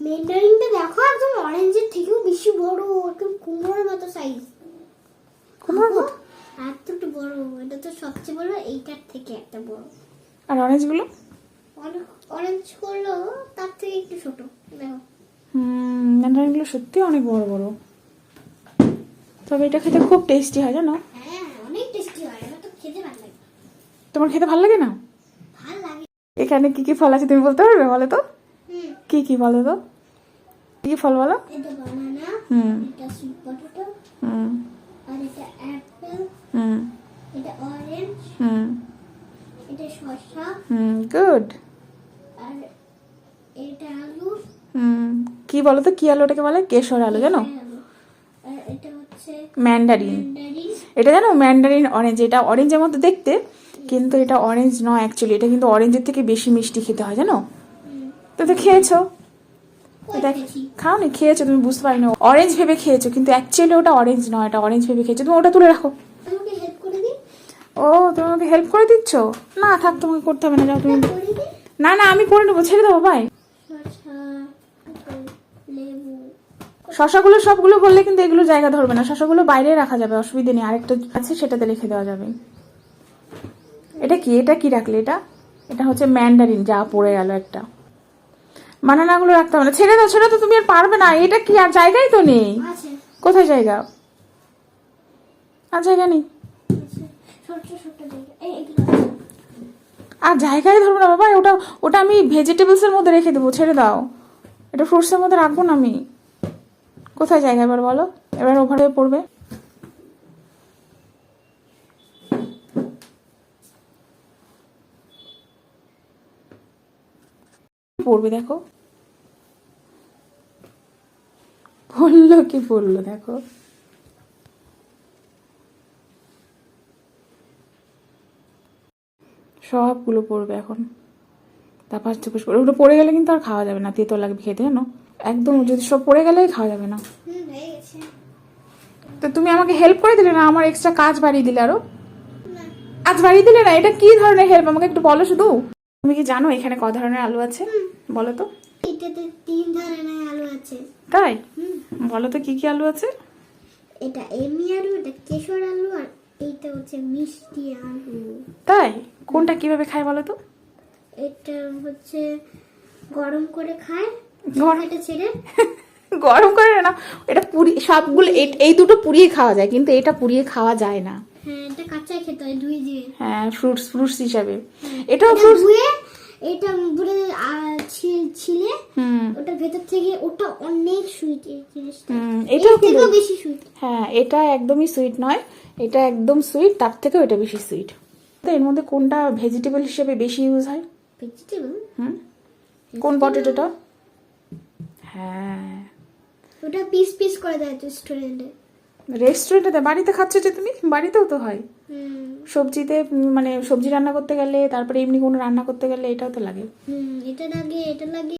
ম্যান্ডারিনটা দেখো একদম অরেঞ্জের থেকেও বেশি বড়, একদম কুমড়োর মতো সাইজ। কুমড়োর মতো এতটা বড়, এটা তো সবচেয়ে বড়, এইটার থেকে একটা বড়। আর অরেঞ্জগুলো? অরেঞ্জ করলো তার থেকে একটু ছোট দেখো। ম্যান্ডারিনগুলো সত্যি অনেক বড় বড়, তবে এটা খেতে খুব টেস্টি হয় জানো। হ্যাঁ অনেক টেস্টি হয়, এটা তো খেতে ভালো লাগে। তোমার খেতে ভালো লাগে না? ভালো লাগে। এখানে কি কি ফল আছে তুমি বলতে পারবে? বলো তো কি কি, বলো তো কি ফল বলো। এটা বানানা, হুম এটা সুইট পটেটো, হুম আর এটা অ্যাপেল, হুম এটা অরেঞ্জ, হুম এটা শসা, গুড। আর এটা আলু। কি বলো তো, কি আলু ওটাকে বলে? কেশর আলু জানো? আর এটা হচ্ছে ম্যান্ডারিন। ম্যান্ডারিন। এটা জানো ম্যান্ডারিন অরেঞ্জ, এটা অরেঞ্জের মতো দেখতে কিন্তু এটা অরেঞ্জ নয় অ্যাকচুয়ালি, এটা কিন্তু অরেঞ্জের থেকে বেশি মিষ্টি খেতে হয় জানো। তো তো খেয়েছো, খাওনি? খেয়েছো তুমি, বুঝতে পারিনি, অরেঞ্জ ভেবে খেয়েছো কিন্তু অ্যাকচুয়ালি ওটা অরেঞ্জ নয়, এটা অরেঞ্জ ভেবে খেয়েছো। তুমি ওটা তুলে রাখো। আমাকে হেল্প করে দিই। ও তুমি আমাকে হেল্প করে দিচ্ছ? না থাক, তোমাকে করতে হবে না, যাও তুমি। করে দিই। না না আমি করে নেবো, ছেড়ে দেবো ভাই। শসা, লেবু। শশাগুলো সবগুলো বললে কিন্তু এগুলো জায়গা ধরবে না, শশাগুলো বাইরে রাখা যাবে, অসুবিধা নেই, আরেকটা আছে সেটাতে লিখে দেওয়া যাবে। এটা কি, এটা কি রাখলে? এটা এটা হচ্ছে ম্যান্ডারিন, যা পড়ে গেল একটা। বানানাগুলো রাখতে হবে না, ছেড়ে দাও ছেড়ে দাও, তুমি আর পারবে না। এটা কি, আর জায়গাই তো নেই। আছে কোথায় জায়গা? আর জায়গা নেই, ছোট ছোট জায়গা, এইগুলো আছে। আর জায়গায় ধরবো না বাবা, ওটা ওটা আমি ভেজিটেবলস এর মধ্যে রেখে দেবো, ছেড়ে দাও। এটা ফ্রুটস এর মধ্যে রাখবো না আমি। কোথায় জায়গা এবার বলো, এবার ওভারে পড়বে। পড়বে দেখো, পড়লো কি পড়লো দেখো। সবগুলো পড়বে এখন, তারপর চুপস করে ওটা পড়ে গেলে কিন্তু আর খাওয়া যাবে না, তেতো লাগবে খেতে জানো একদম, যদি সব পড়ে গেলেই খাওয়া যাবে না। হয়ে গেছে। তো তুমি আমাকে হেল্প করে দিলে না, আমার এক্সট্রা কাজ বাড়িয়ে দিলে আরো। না, আজ বাড়িয়ে দিলে না, এটা কি ধরনের হেল্প আমাকে একটু বলো শুধু। তুমি কি জানো এখানে ক ধরনের আলু আছে? বলো তো। এটাতে 3 ধরনের আলু আছে। তাই? বলো তো কি কি আলু আছে। এটা এমনি আলু, এটা কেশর আলু, আর এইটা হচ্ছে মিষ্টি আলু। তাই? কোনটা কিভাবে খায় বলো তো। এটা হচ্ছে গরম করে খায়, গরম এটা ছেড়ে। গরম করে না, এটা পুরি, সবগুলো এই দুটো পুড়িয়ে খাওয়া যায় কিন্তু এটা পুড়িয়ে খাওয়া যায় না। হ্যাঁ এটা কাঁচাই খেতে হয়, ধুয়ে দিয়ে। হ্যাঁ ফ্রুটস ফ্রুটস হিসাবে এটাও ফ্রুটস। ধুয়ে এটা পুরো ছিলে, ওটার ভেতর থেকে ওটা অনেক সুইট এই জিনিসটা। এটাও এর থেকেও বেশি সুইট। হ্যাঁ এটা একদমই সুইট নয়, এটা একদম সুইট, তার থেকেও এটা বেশি সুইট। তো এর মধ্যে কোনটা ভেজিটেবল হিসেবে বেশি ইউজ হয়? ভেজিটেবল? কোন পটেটোটা? হ্যাঁ ওটা পিস পিস করে দেয় তো রেস্টুরেন্টে। রেস্টুরেন্টে, বাড়িতে খাচ্ছ যে তুমি, বাড়িতেও তো হয় সবজিতে, মানে সবজি রান্না করতে গেলে, তারপরে এমনি কোনো রান্না করতে গেলে এটাও তো লাগে। এটা লাগে, এটা লাগে।